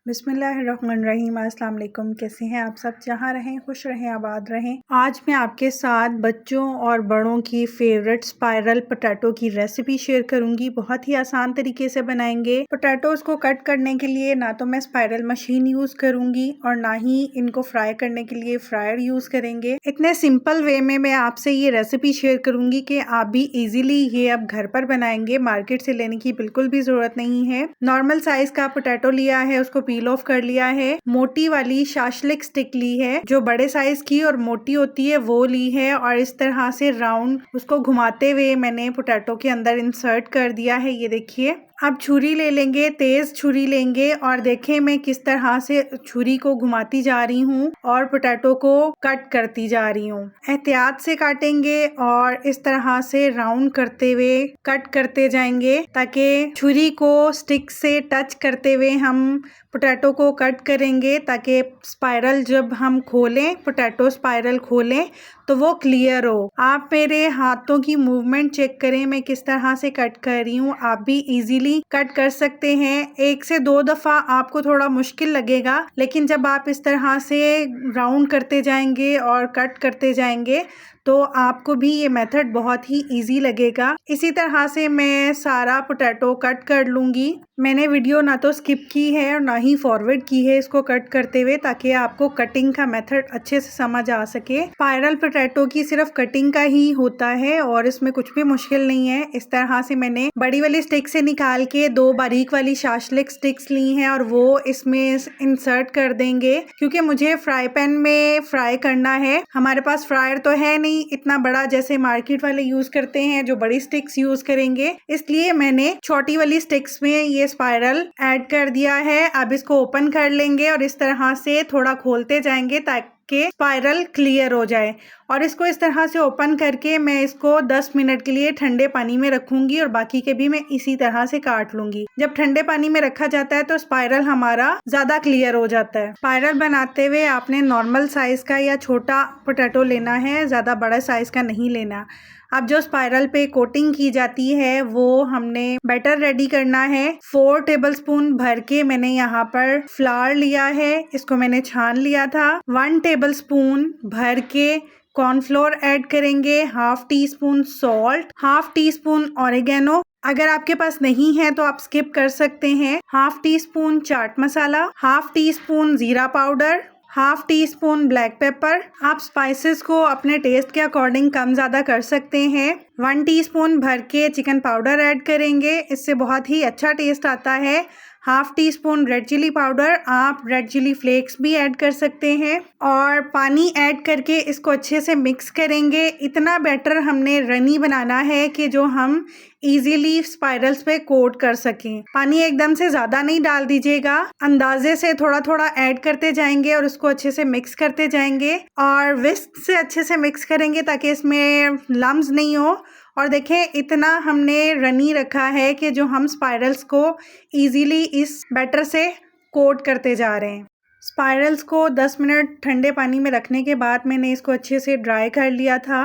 बिस्मिल्लाहिर्रहमानिर्रहीम। अस्सलाम वालेकुम। कैसे हैं आप सब? जहाँ रहें खुश रहें, आबाद रहें। आज मैं आपके साथ बच्चों और बड़ों की फेवरेट स्पाइरल पोटैटो की रेसिपी शेयर करूंगी। बहुत ही आसान तरीके से बनाएंगे। पोटैटोज को कट करने के लिए ना तो मैं स्पाइरल मशीन यूज करूंगी और ना ही इनको फ्राई करने के लिए फ्रायर यूज करेंगे। इतने सिंपल वे में मैं आपसे ये रेसिपी शेयर करूंगी कि आप भी इजीली ये अब घर पर बनाएंगे। मार्केट से लेने की बिल्कुल भी जरूरत नहीं है। नॉर्मल साइज का पोटैटो लिया है, उसको पील ऑफ कर लिया है। मोटी वाली शाशलिक स्टिक ली है, जो बड़े साइज की और मोटी होती है वो ली है, और इस तरह से राउंड उसको घुमाते हुए मैंने पोटैटो के अंदर इंसर्ट कर दिया है। ये देखिए। अब छुरी ले लेंगे, तेज छुरी लेंगे, और देखें मैं किस तरह से छुरी को घुमाती जा रही हूँ और पोटैटो को कट करती जा रही हूँ। एहतियात से काटेंगे और इस तरह से राउंड करते हुए कट करते जाएंगे, ताकि छुरी को स्टिक से टच करते हुए हम पोटैटो को कट करेंगे, ताकि स्पाइरल जब हम खोलें, पोटैटो स्पाइरल खोलें तो वो क्लियर हो। आप मेरे हाथों की मूवमेंट चेक करें, मैं किस तरह से कट कर रही हूँ। आप भी इजीली कट कर सकते हैं। 1 से 2 दफा आपको थोड़ा मुश्किल लगेगा, लेकिन जब आप इस तरह से राउंड करते जाएंगे और कट करते जाएंगे तो आपको भी ये मेथड बहुत ही इजी लगेगा। इसी तरह से मैं सारा पोटैटो कट कर लूंगी। मैंने वीडियो ना तो स्किप की है और ना ही फॉरवर्ड की है इसको कट करते हुए, ताकि आपको कटिंग का मेथड अच्छे से समझ आ सके। स्पाइरल पोटैटो की सिर्फ कटिंग का ही होता है और इसमें कुछ भी मुश्किल नहीं है। इस तरह से मैंने बड़ी वाली स्टिक से निकाल के 2 बारीक वाली शाशलिक स्टिक्स ली हैं और वो इसमें इंसर्ट कर देंगे, क्योंकि मुझे फ्राई पैन में फ्राई करना है। हमारे पास फ्रायर तो है नहीं इतना बड़ा जैसे मार्केट वाले यूज करते हैं, जो बड़ी स्टिक्स यूज करेंगे, इसलिए मैंने छोटी वाली स्टिक्स में ये स्पाइरल ऐड कर दिया है। अब इसको ओपन कर लेंगे और इस तरह से थोड़ा खोलते जाएंगे ताकि स्पाइरल क्लियर हो जाए। और इसको इस तरह से ओपन करके मैं इसको 10 मिनट के लिए ठंडे पानी में रखूंगी और बाकी के भी मैं इसी तरह से काट लूंगी। जब ठंडे पानी में रखा जाता है तो स्पाइरल हमारा ज्यादा क्लियर हो जाता है। स्पाइरल बनाते हुए आपने नॉर्मल साइज का या छोटा पोटैटो लेना है, ज्यादा बड़ा साइज का नहीं लेना। अब जो स्पाइरल पे कोटिंग की जाती है वो हमने बैटर रेडी करना है। 4 टेबलस्पून भर के मैंने यहाँ पर फ्लावर लिया है, इसको मैंने छान लिया था। 1 टेबलस्पून भर के कॉर्नफ्लोर ऐड करेंगे, half tea spoon salt, half tea spoon oregano, अगर आपके पास नहीं है तो आप स्किप कर सकते हैं, half tea spoon chaat masala, half tea spoon जीरा powder, half tea spoon black pepper. आप स्पाइसेस को अपने टेस्ट के अकॉर्डिंग कम ज़्यादा कर सकते हैं। 1 टीस्पून भर के चिकन पाउडर ऐड करेंगे, इससे बहुत ही अच्छा टेस्ट आता है। Half tea spoon red chilli powder, आप रेड चिली फ्लेक्स भी ऐड कर सकते हैं, और पानी ऐड करके इसको अच्छे से मिक्स करेंगे। इतना बैटर हमने रनी बनाना है कि जो हम इजीली स्पाइरल्स पे कोट कर सकें। पानी एकदम से ज़्यादा नहीं डाल दीजिएगा, अंदाजे से थोड़ा थोड़ा ऐड करते जाएंगे और उसको अच्छे से मिक्स करते जाएंगे, और विस्क से अच्छे से मिक्स करेंगे ताकि इसमें लम्स नहीं हो। और देखें, इतना हमने रनी रखा है कि जो हम स्पाइरल्स को इजीली इस बैटर से कोट करते जा रहे हैं। स्पाइरल्स को 10 मिनट ठंडे पानी में रखने के बाद मैंने इसको अच्छे से ड्राई कर लिया था,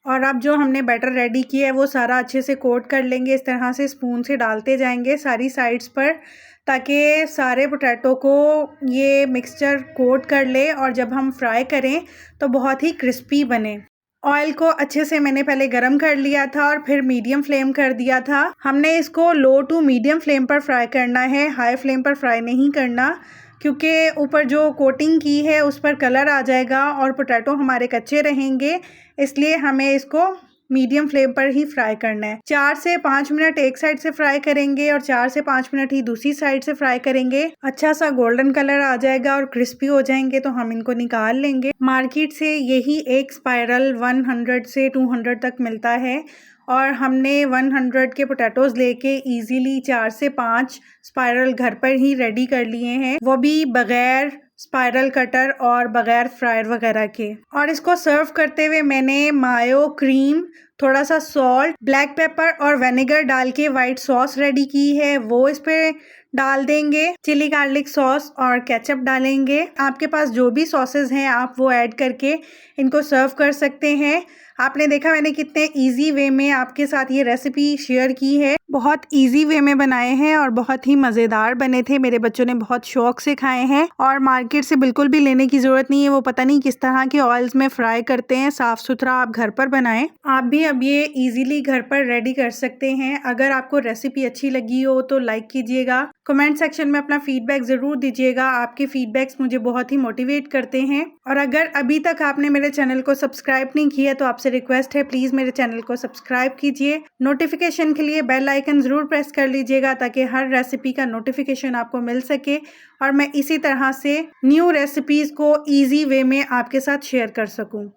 और अब जो हमने बैटर रेडी किया है वो सारा अच्छे से कोट कर लेंगे। इस तरह से स्पून से डालते जाएंगे सारी साइड्स पर, ताकि सारे पोटैटो को ये मिक्सचर कोट कर ले और जब हम फ्राई करें तो बहुत ही क्रिस्पी बने। ऑयल को अच्छे से मैंने पहले गरम कर लिया था और फिर मीडियम फ्लेम कर दिया था। हमने इसको लो टू मीडियम फ्लेम पर फ्राई करना है, हाई फ्लेम पर फ्राई नहीं करना, क्योंकि ऊपर जो कोटिंग की है उस पर कलर आ जाएगा और पोटैटो हमारे कच्चे रहेंगे, इसलिए हमें इसको मीडियम फ्लेम पर ही फ्राई करना है। 4 से 5 मिनट एक साइड से फ्राई करेंगे और 4 से 5 मिनट ही दूसरी साइड से फ्राई करेंगे। अच्छा सा गोल्डन कलर आ जाएगा और क्रिस्पी हो जाएंगे तो हम इनको निकाल लेंगे। मार्केट से यही एक स्पाइरल 100 से 200 तक मिलता है, और हमने 100 के पोटैटोज लेके इजीली 4 से 5 स्पाइरल घर पर ही रेडी कर लिए हैं, वो भी बगैर स्पाइरल कटर और बगैर फ्रायर वगैरह के। और इसको सर्व करते हुए मैंने मायो, क्रीम, थोड़ा सा सॉल्ट, ब्लैक पेपर और विनेगर डाल के व्हाइट सॉस रेडी की है वो इस पे डाल देंगे। चिली गार्लिक सॉस और केचप डालेंगे। आपके पास जो भी सॉसेस हैं आप वो ऐड करके इनको सर्व कर सकते हैं। आपने देखा मैंने कितने इजी वे में आपके साथ ये रेसिपी शेयर की है। बहुत इजी वे में बनाए हैं और बहुत ही मज़ेदार बने थे। मेरे बच्चों ने बहुत शौक से खाए हैं और मार्केट से बिल्कुल भी लेने की ज़रूरत नहीं है। वो पता नहीं किस तरह के ऑयल्स में फ्राई करते हैं। साफ़ सुथरा आप घर पर बनाएं। आप भी अब ये इजीली घर पर रेडी कर सकते हैं। अगर आपको रेसिपी अच्छी लगी हो तो लाइक कीजिएगा। कमेंट सेक्शन में अपना फीडबैक ज़रूर दीजिएगा। आपके फीडबैक्स मुझे बहुत ही मोटिवेट करते हैं। और अगर अभी तक आपने मेरे चैनल को सब्सक्राइब नहीं किया तो आपसे रिक्वेस्ट है, प्लीज़ मेरे चैनल को सब्सक्राइब कीजिए। नोटिफिकेशन के लिए बेल आइकन ज़रूर प्रेस कर लीजिएगा ताकि हर रेसिपी का नोटिफिकेशन आपको मिल सके और मैं इसी तरह से न्यू रेसिपीज़ को ईजी वे में आपके साथ शेयर कर सकूँ।